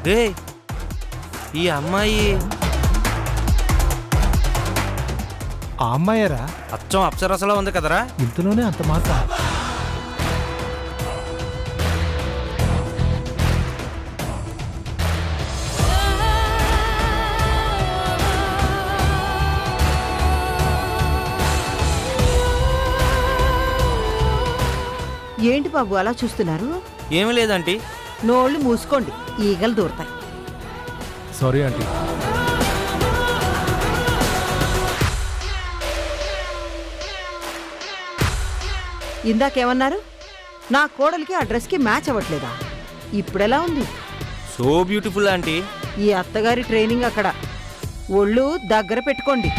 రే ఈ అమ్మాయి ఆ అమ్మాయరా? అచ్చం అప్సరసలా ఉంది కదరా. ఇంతలోనే అంత మాట. ఏంటి బాబు అలా చూస్తున్నారు? ఏమీ లేదంటీ. నోళ్ళు మూసుకోండి, ఈగలు దూరతాయి. Sorry aunty. ఇందాకేమన్నారు? నా కోడలికి ఆ డ్రెస్కి మ్యాచ్ అవ్వట్లేదా? ఇప్పుడెలా ఉంది? So beautiful aunty. ఈ అత్తగారి ట్రైనింగ్ అక్కడ. ఒళ్ళు దగ్గర పెట్టుకోండి.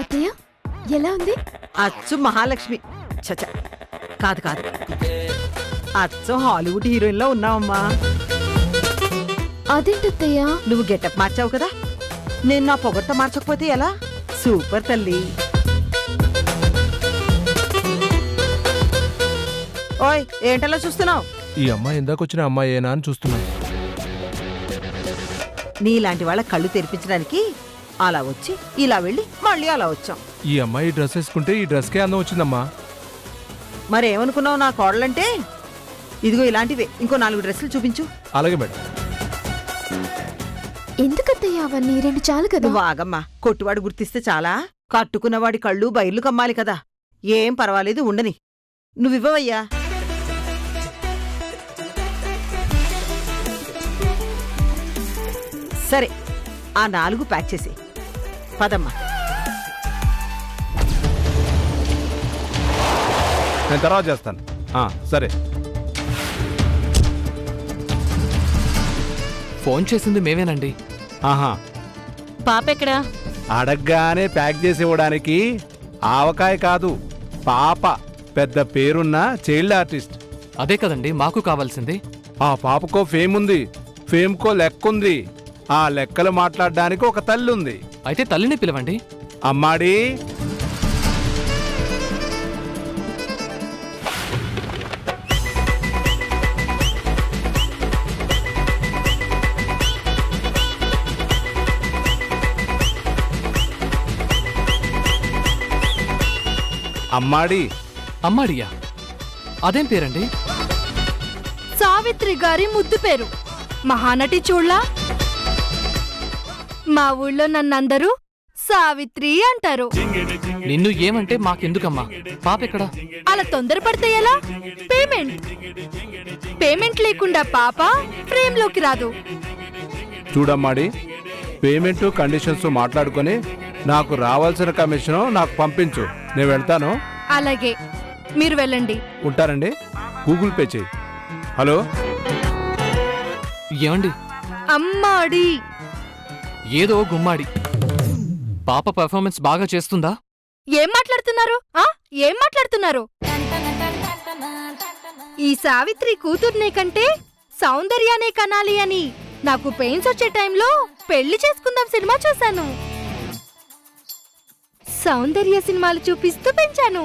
అత్తయ్య ఎలా ఉంది? అచ్చు మహాలక్ష్మి. చచ, కాదు కాదు, అచ్చం హాలీవుడ్ హీరోయిన్ లో ఉన్నావమ్మా. అదేంటత్తయ్య? నువ్వు గెటప్ మార్చావు కదా, నేను నా పొగట్ట మార్చకపోతే ఎలా? సూపర్ తల్లి. ఓయ్ ఏంటలా చూస్తున్నావు? ఈ అమ్మాయి ఇందాకొచ్చిన అమ్మాయేనా అని చూస్తున్నా. నీలాంటి వాళ్ళ కళ్ళు తెరిపించడానికి అలా వచ్చి ఇలా వెళ్ళి మళ్ళీ అలా వచ్చాం. ఈ అమ్మాయి డ్రెస్ వేసుకుంటే ఈ డ్రెస్కే అందం వచ్చిందమ్మా. మరేమనుకున్నావు నా కోడలంటే? ఇదిగో ఇలాంటివే ఇంకో 4 డ్రెస్సులు చూపించు. అలాగే మేడం. ఎందుకత్తయ్య అవన్నీ? 2 చాలు కదా. నువ్వు ఆగమ్మా, కొట్టువాడు గుర్తిస్తే చాలా? కట్టుకున్నవాడి కళ్ళు బయర్లు కమ్మాలి కదా. ఏం పర్వాలేదు, ఉండని. నువ్వివ్వవయ్యా. సరే, ఆ 4 ప్యాక్ చేసి పదమ్మా. నేను తర్వాత చేస్తాను. సరే. ఫోన్ చేసింది మేమేనండి. ఆహా, పాపెక్కడా? అడగ్గానే ప్యాక్ చేసి ఇవ్వడానికి ఆవకాయ కాదు, పాప. పెద్ద పేరున్న చైల్డ్ ఆర్టిస్ట్. అదే కదండి మాకు కావాల్సింది. ఆ పాపకో ఫేమ్ ఉంది, ఫేమ్కో లెక్కుంది. ఆ లెక్కలు మాట్లాడడానికి ఒక తల్లి ఉంది. అయితే తల్లిని పిలవండి. అమ్మాడి, అమ్మాడి. అమ్మాడియా? అదేం పేరండి? సావిత్రి గారి ముద్దు పేరు. మహానటి చూడ్లా. మా ఊళ్ళో నన్నందరూ సావిత్రి అంటారు. నిన్ను ఏమంటే మాకెందుకమ్మా? పాపెక్కడా? అలా తొందరపడితే ఎలా? పేమెంట్ లేకుండా పాప ఫ్రేమ్ లోకి రాదు. చూడమ్మాడి, పేమెంట్ కండిషన్స్ మాట్లాడుకొని నాకు రావాల్సిన కమిషన్ నాకు పంపించు. నేను వెళ్తాను. అలాగే, మీరు వెళ్ళండి. ఉంటానండి. గూగుల్ పే చేయి. హలో, ఏమండి? అమ్మాడి. ఏదో గుమ్మాడి. పాప పర్ఫార్మెన్స్ బాగా చేస్తుందా? ఏం మాట్లాడుతున్నారు? ఏం మాట్లాడుతున్నారు? ఈ సావిత్రి కూతుర్నే కంటే సౌందర్యానే కనాలి అని నాకు పెయిన్స్ వచ్చే టైంలో పెళ్లి చేసుకుందాం సినిమా చూశాను. సౌందర్య సినిమాలు చూపిస్తూ పెంచాను.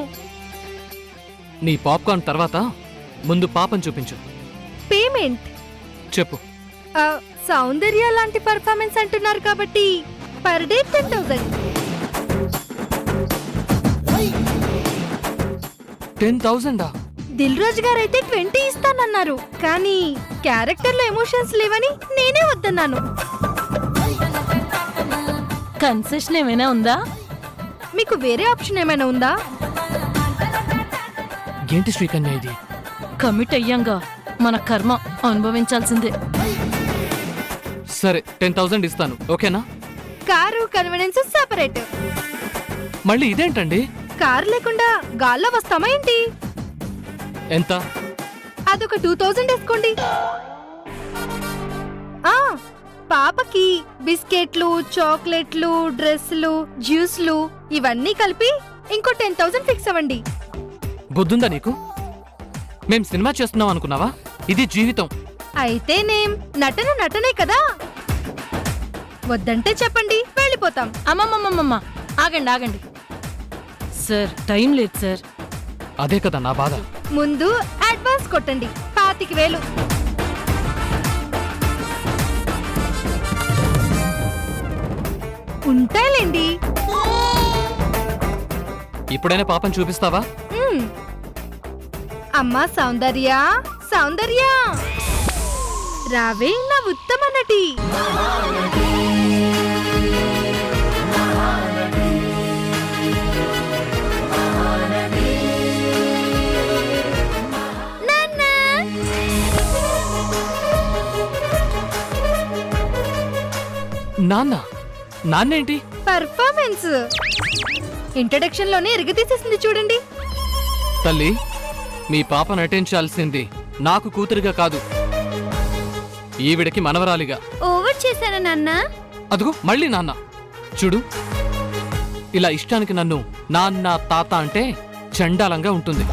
నీ పాప్కార్న్ తర్వాత ముందు పాపను చూపించు. పేమెంట్ చెప్పు. సౌందర్య లాంటి పర్ఫార్మెన్స్ అంటున్నారు కాబట్టి పర్ డే 10,000. 10,000? దిల్ రాజు గారైతే 20 ఇస్తానన్నారు. కానీ క్యారెక్టర్లో ఎమోషన్స్ లేవని నేనే వద్దన్నాను. కన్సెషన్ ఏమైనా ఉందా? మీకు వేరే ఆప్షన్ ఏమైనా ఉందా? ఏంటి శ్రీకన్య ఇది? కమిట్ అయ్యాంగా మన కర్మ అనుభవించాల్సిందే. సరే, 10,000 ఇస్తాను. ఓకేనా? Car convenience separate. మళ్ళీ ఇదేంటండి? కారు లేకుండా గాల్లో వస్తామా ఏంటి? ఎంత? అదొక 2,000 వేసుకోండి. పాపకి బిస్కెట్లు, చాక్లెట్లు, డ్రెస్లు, జ్యూస్లు ఇవన్నీ కలిపి ఇంకో 10,000 ఫిక్స్ అవ్వండి. బుద్ధుందా నీకు? మేం సినిమా చేస్తున్నాం అనుకున్నావా? ఇది జీవితం. అయితే నటనే కదా. వద్దంటే చెప్పండి, వెళ్ళిపోతాం. అమ్మమ్మమ్మమ్మ, ఆగండి. సార్, టైం లేదు సార్. అదే కదా నా బాధ. ముందు అడ్వాన్స్ కొట్టండి 25,000. ఉంటాయిలేండి. ఇప్పుడైనా పాపం చూపిస్తావా? అమ్మా సౌందర్య, సౌందర్య రావే నా ఉత్తమ నటి. నాన్నేంటి? పర్ఫార్మెన్స్ ఇంట్రడక్షన్ లోనే ఎరగతీసేసింది చూడండి. తల్లి, మీ పాప నటించాల్సింది నాకు కూతురిగా కాదు, ఈవిడకి మనవరాలిగా. ఓవర్ చేశానా నాన్న? అదుగో మళ్ళీ నాన్న. చూడు, ఇలా ఇష్టానికి నన్ను నాన్న తాత అంటే చండాలంగా ఉంటుంది.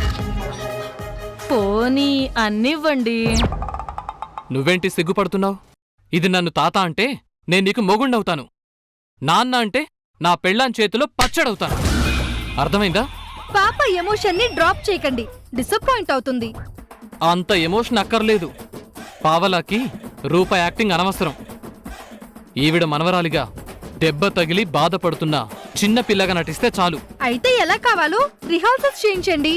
పోనీ అన్నివ్వండి. నువ్వేంటి సిగ్గుపడుతున్నావు? ఇది నన్ను తాత అంటే నేను నీకు మొగుండవుతాను, నాన్న అంటే నా పెళ్ళాం చేతిలో పచ్చడవుతాను. అర్థమైందా? పాప ఎమోషన్ ని డ్రాప్ చేయకండి, డిసప్పాయింట్ అవుతుంది. అంత ఎమోషన్ అక్కర్లేదు. పావలాకి రూపాయి యాక్టింగ్ అనవసరం. ఈవిడ మనవరాలిగా దెబ్బ తగిలి బాధపడుతున్న చిన్న పిల్లగా నటిస్తే చాలు. అయితే ఎలా కావాలో రిహార్సల్స్ చేయించండి.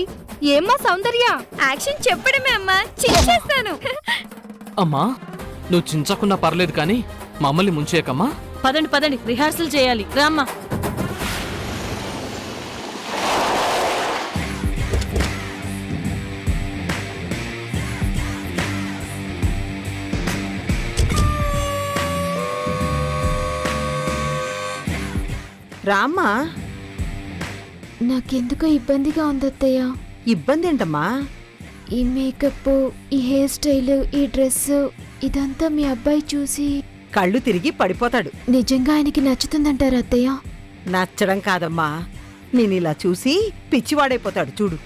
ఏమ్మా సౌందర్య, యాక్షన్ చెప్పడమే అమ్మా, చేసేస్తాను. అమ్మా, నువ్వు చించకున్నా పర్లేదు కానీ మమ్మల్ని ముంచేయకమ్మా. పదండి పదండి, రిహార్సల్ చేయాలి. రామ్మా. రామ్మా. నాకెందుకో ఇబ్బందిగా ఉంది అత్తయ్య. ఇబ్బంది ఏంటమ్మా? ఈ మేకప్, ఈ హెయిర్ స్టైల్, ఈ డ్రెస్ ఇదంతా మీ అబ్బాయి చూసి కళ్ళు తిరిగి పడిపోతాడు. నిజంగా ఆయనకి నచ్చుతుందంటారా అత్తయ్య? నచ్చడం కాదమ్మా, నేను ఇలా చూసి పిచ్చివాడైపోతాడు చూడు.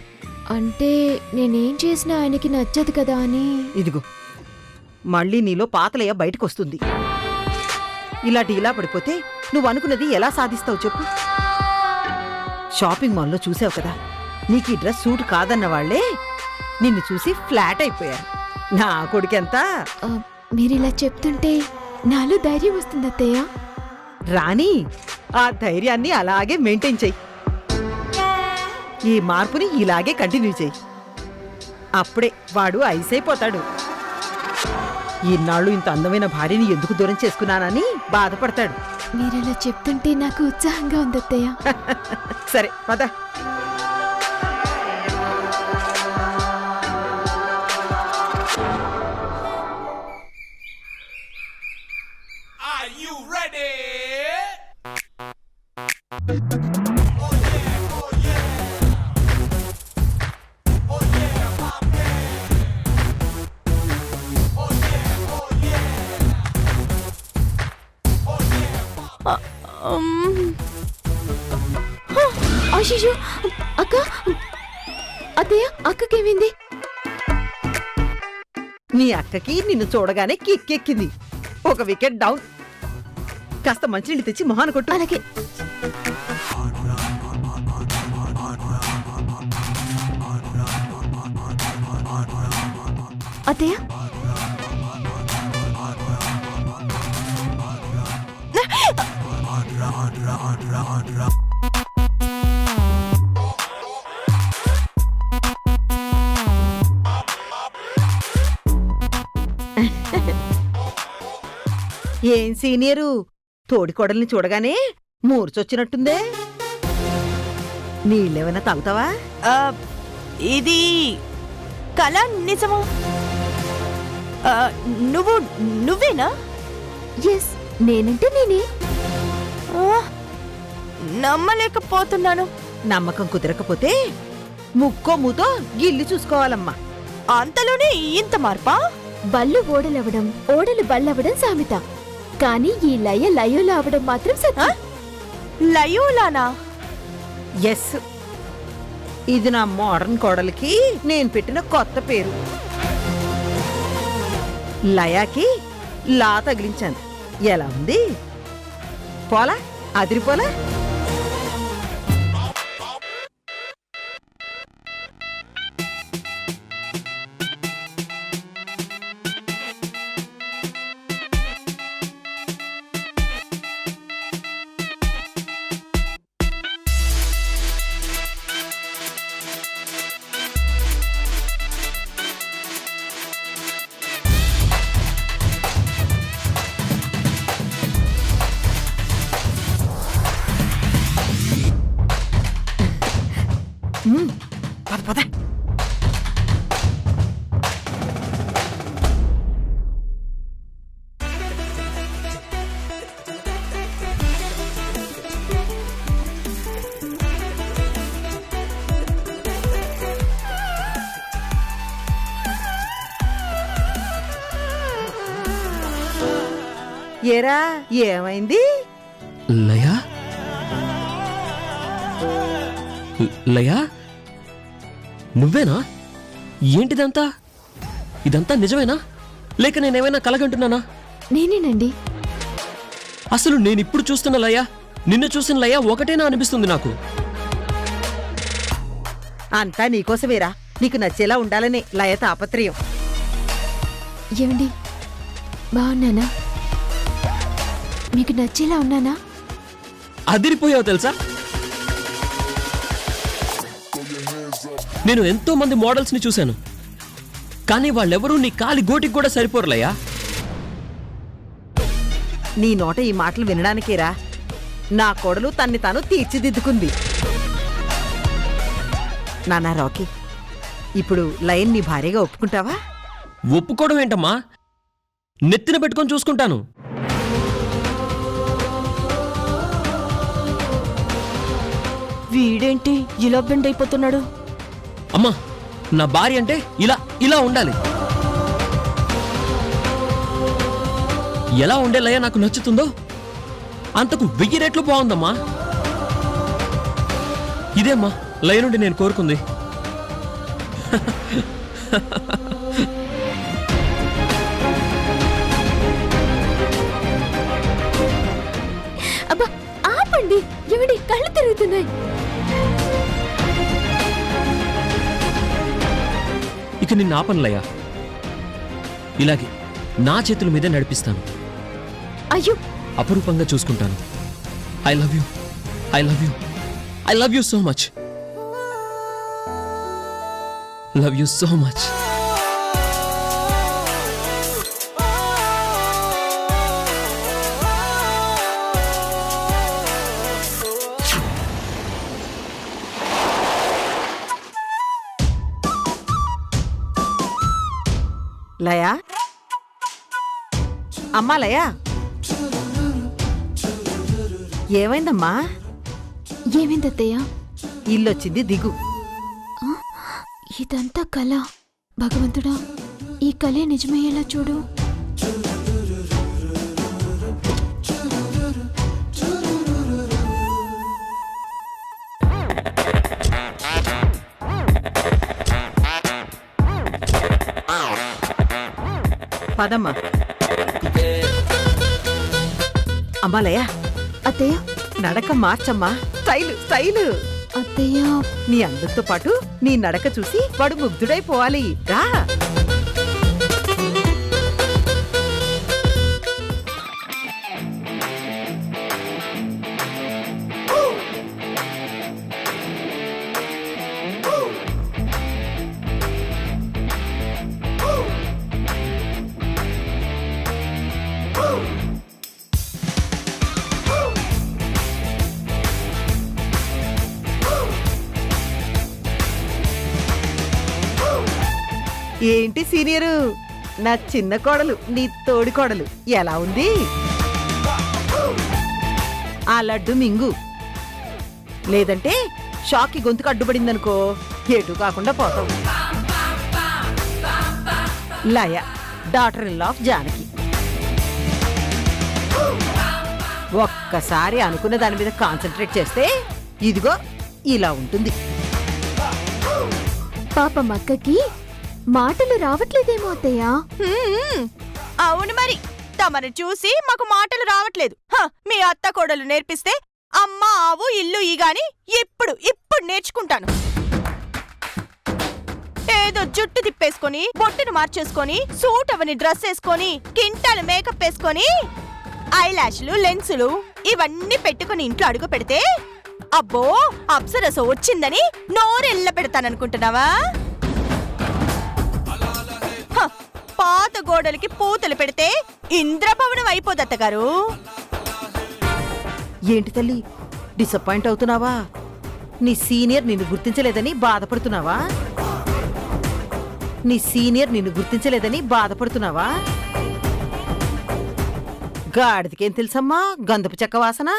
అంటే నేనేం చేసినా ఆయనకి నచ్చదు కదా అని. ఇదిగో మళ్ళీ నీలో పాతలయ్య బయటకొస్తుంది. ఇలా డీలా పడిపోతే నువ్వు అనుకున్నది ఎలా సాధిస్తావు చెప్పు? షాపింగ్ మాల్లో చూసావు కదా, నీకు ఈ డ్రెస్ సూట్ కాదన్న వాళ్లే నిన్ను చూసి ఫ్లాట్ అయిపోయారు. నా కొడుకెంతా. మీరిలా చెప్తుంటే నాలో ధైర్యం వస్తుంది అత్తయ్య. రాణి, ఆ ధైర్యాన్ని అలాగే మెయింటైన్ చెయ్యి. ఈ మార్పుని ఇలాగే కంటిన్యూ చెయ్యి. అప్పుడే వాడు ఐసైపోతాడు. ఈనాళ్ళు ఇంత అందమైన భార్యని ఎందుకు దూరం చేసుకున్నానని బాధపడతాడు. మీరలా చెప్తుంటే నాకు ఉత్సాహంగా ఉంది అత్తయ్య. సరే పద. అయ్యో అక్క, అత్తయ్య అక్కకేమైంది? నీ అక్కకి నిన్ను చూడగానే కిక్కెక్కింది. ఒక వికెట్ డౌన్. కాస్త మంచినీళ్ళు తెచ్చి మొహాన కొట్టు. అలాగే. అత్తయ్య, ఏం సీనియరు, తోడికోడల్ని చూడగానే మూర్చొచ్చినట్టుందే. నీళ్ళేమైనా తాగుతావా? ఇది కళ నిజము. నువ్వేనా? ఎస్, నేనంటే నేనే. నమ్మలేకపోతున్నాను. నమ్మకం కుదరకపోతే ముక్కో మూతో గిల్లి చూసుకోవాలమ్మా. అంతలోనే ఇంత మార్పా? బళ్ళు ఓడలవడం, ఓడలు బళ్ళవడం సామెత. కానీ ఈ లయ లయోలా అవడం మాత్రం సత్యం. లయోలానా? ఎస్, ఇది నా మోడర్న్ కోడలికి నేను పెట్టిన కొత్త పేరు. లయాకి లా తగిలించాను. ఎలా ఉంది? పోలా? అదిరిపోలా? పద పద. ఏరా ఏమైంది? లయా లయా నువ్వేనా? ఏంటిదంతా? ఇదంతా నిజమేనా లేక నేనేమైనా కలగంటున్నానా? నేనేనండి. అసలు నేనిప్పుడు చూస్తున్న లయ నిన్ను చూసిన లయ ఒకటేనా అనిపిస్తుంది నాకు. అంతా నీకోసమేరా, నీకు నచ్చేలా ఉండాలనే లయ తాపత్రయం. ఏమండి, బాగున్నానా? మీకు నచ్చేలా ఉన్నానా? అదిరిపోయావు తెలుసా. నేను ఎంతో మంది మోడల్స్ ని చూశాను, కానీ వాళ్ళెవరూ నీ కాలి గోటికి కూడా సరిపోరలయ్యా. నీ నోట ఈ మాటలు వినడానికేరా నా కోడలు తన్ని తాను తీర్చిదిద్దుకుంది. నానా రాకీ, ఇప్పుడు లయన్ నీ భార్యగా ఒప్పుకుంటావా? ఒప్పుకోవడం ఏంటమ్మా, నెత్తిన పెట్టుకొని చూసుకుంటాను. వీడేంటి ఇలా బెండ్ అయిపోతున్నాడు? అమ్మా, నా భార్య అంటే ఇలా ఇలా ఉండాలి. ఎలా ఉండే లయ నాకు నచ్చుతుందో అంతకు 1000 రెట్లు బాగుందమ్మా. ఇదేమ్మా లయ నుండి నేను కోరుకుంది. అబ్బా ఆపండి, ఏమండి, కళ్ళు తిరుగుతున్నాయి. ఇక నిన్ను ఆపను లయ, ఇలాగే నా చేతుల మీదే నడిపిస్తాను. అయ్యో, అపురూపంగా చూసుకుంటాను. I love you, I love you, I love you so much, love you so much. Laya, అమ్మా లయా, ఏమైందమ్మా? ఏమైందత్తయ్య? ఇల్లొచ్చింది, దిగు. ఇదంతా కళ. భగవంతుడా, ఈ కళే నిజమయ్యేలా చూడు. పదమ్మా. అమ్మా లయా, అత్తయ్య, నడక మార్చమ్మా. Style style. అత్తయ్య, నీ అందరితో పాటు నీ నడక చూసి వాడు ముగ్ధుడైపోవాలి. రా. ఏంటి సీనియరు, నా చిన్న కోడలు, నీ తోడి కోడలు ఎలా ఉంది? ఆ లడ్డు మింగు, లేదంటే షాక్కి గొంతుకు అడ్డుపడిందనుకో ఎటు కాకుండా పోతావు. Laya, daughter in law of Janaki. ఒక్కసారి అనుకున్న దాని మీద కాన్సన్ట్రేట్ చేస్తే ఇదిగో ఇలా ఉంటుంది. పాపం అక్కకి మాటలు రావట్లేదేమో అత్తయ్యా. అవును మరి, తమను చూసి మాకు మాటలు రావట్లేదు. మీ అత్త కోడలు నేర్పిస్తే అమ్మ ఆవు ఇల్లు ఈగాని ఇప్పుడు నేర్చుకుంటాను. ఏదో జుట్టు తిప్పేసుకొని, బొట్టును మార్చేసుకొని, సూట్ అవని డ్రెస్ వేసుకొని, కింటాలు మేకప్ వేసుకొని, ఐ లాష్లు, లెన్సులు ఇవన్నీ పెట్టుకుని ఇంట్లో అడుగు పెడితే అబ్బో అప్సరస వచ్చిందని నోరెళ్ళ పెడతాననుకుంటున్నావా? పాత గోడలకి పూతలు పెడితే ఇంద్రభవనం అయిపోదత్తగారు. ఏంటి తల్లి, డిసప్పాయింట్ అవుతున్నావా? నీ సీనియర్ నిన్ను గుర్తించలేదని బాధపడుతున్నావా? నీ సీనియర్ నిన్ను గుర్తించలేదని బాధపడుతున్నావా? గాడిదికేం తెలుసమ్మా గంధపు చెక్క వాసన?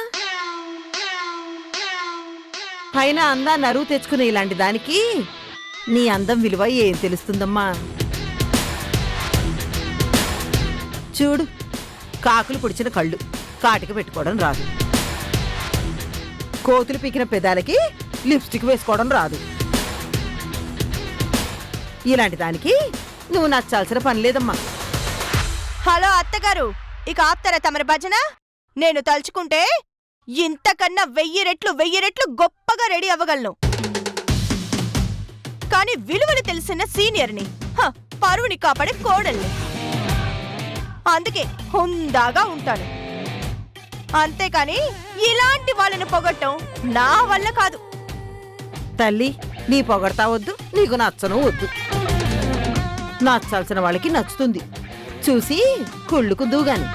పైన అందాన్ని అరువు తెచ్చుకునే ఇలాంటి దానికి నీ అందం విలువ ఏం తెలుస్తుందమ్మా? చూడు, కాకులు పొడిచిన కళ్ళు కాటికి పెట్టుకోవడం రాదు, కోతులు పీకిన పెదాలకి లిప్స్టిక్ వేసుకోవడం రాదు. ఇలాంటి దానికి నువ్వు నచ్చాల్సిన పని లేదమ్మా. హలో అత్తగారు, ఇక ఆప్తారా తమరి భజన? నేను తలుచుకుంటే ఇంతకన్నా 1000 రెట్లు గొప్పగా రెడీ అవ్వగలను. కానీ విలువలు తెలిసిన సీనియర్ని, పరువుని కాపాడే కోడల్ని. అందుకే హుందాగా ఉంటాను. అంతేకాని ఇలాంటి వాళ్ళని పొగట్టం నా వల్ల కాదు. తల్లి, నీ పొగడతా వద్దు, నీకు నచ్చను వద్దు. నచ్చాల్సిన వాళ్ళకి నచ్చుతుంది, చూసి కుళ్ళుకు దూగాని.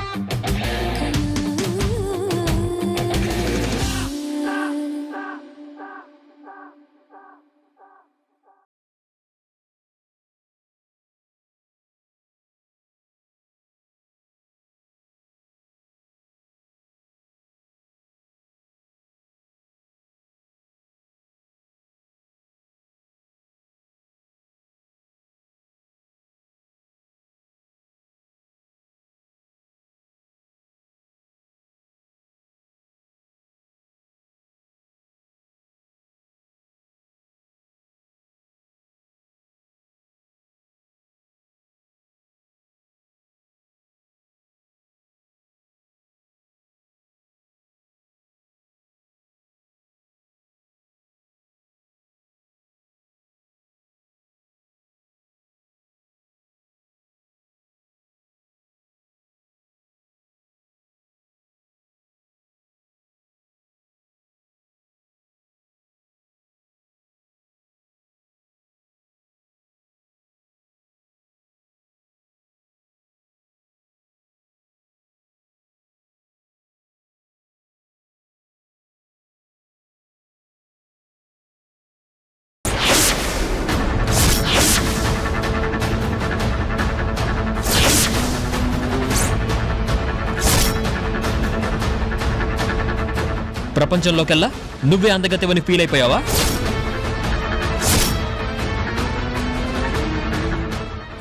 ప్రపంచంలోకెల్లా నువ్వే అందగతేవని ఫీల్ అయిపోయావా?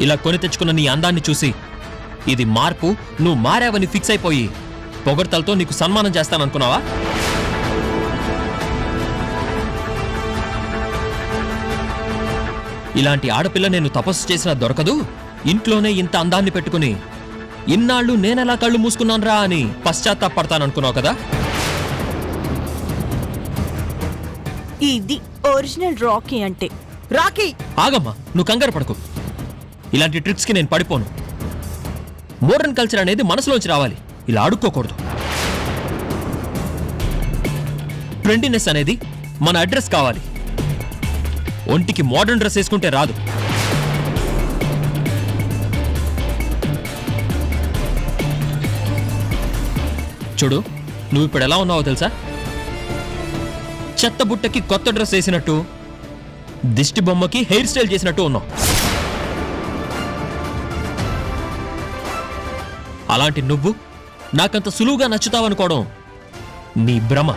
ఇలా కొని తెచ్చుకున్న నీ అందాన్ని చూసి ఇది మార్పు, నువ్వు మారావని ఫిక్స్ అయిపోయి పొగడ్తలతో నీకు సన్మానం చేస్తాననుకున్నావా? ఇలాంటి ఆడపిల్ల నేను తపస్సు చేసినా దొరకదు, ఇంట్లోనే ఇంత అందాన్ని పెట్టుకుని ఇన్నాళ్ళు నేనెలా కళ్ళు మూసుకున్నాన్రా అని పశ్చాత్తాపడతాననుకున్నావు కదా? ఇది ఒరిజినల్ రాకీ అంటే. రాకీ, ఆగమ్మా, నువ్వు కంగారు పడకు. ఇలాంటి ట్రిక్స్కి నేను పడిపోను. మోడర్న్ కల్చర్ అనేది మనసులోంచి రావాలి, ఇలా అడుక్కోకూడదు. ట్రెండీనెస్ అనేది మన అడ్రస్ కావాలి, ఒంటికి మోడర్న్ డ్రెస్ వేసుకుంటే రాదు. చూడు, నువ్వు ఇప్పుడు ఎలా ఉన్నావో తెలుసా? చెత్త బుట్టకి కొత్త డ్రెస్ వేసినట్టు, దిష్టి బొమ్మకి హెయిర్ స్టైల్ చేసినట్టు ఉన్నావు. అలాంటి నువ్వు నాకంత సులువుగా నచ్చుతావనుకోవడం నీ భ్రమ.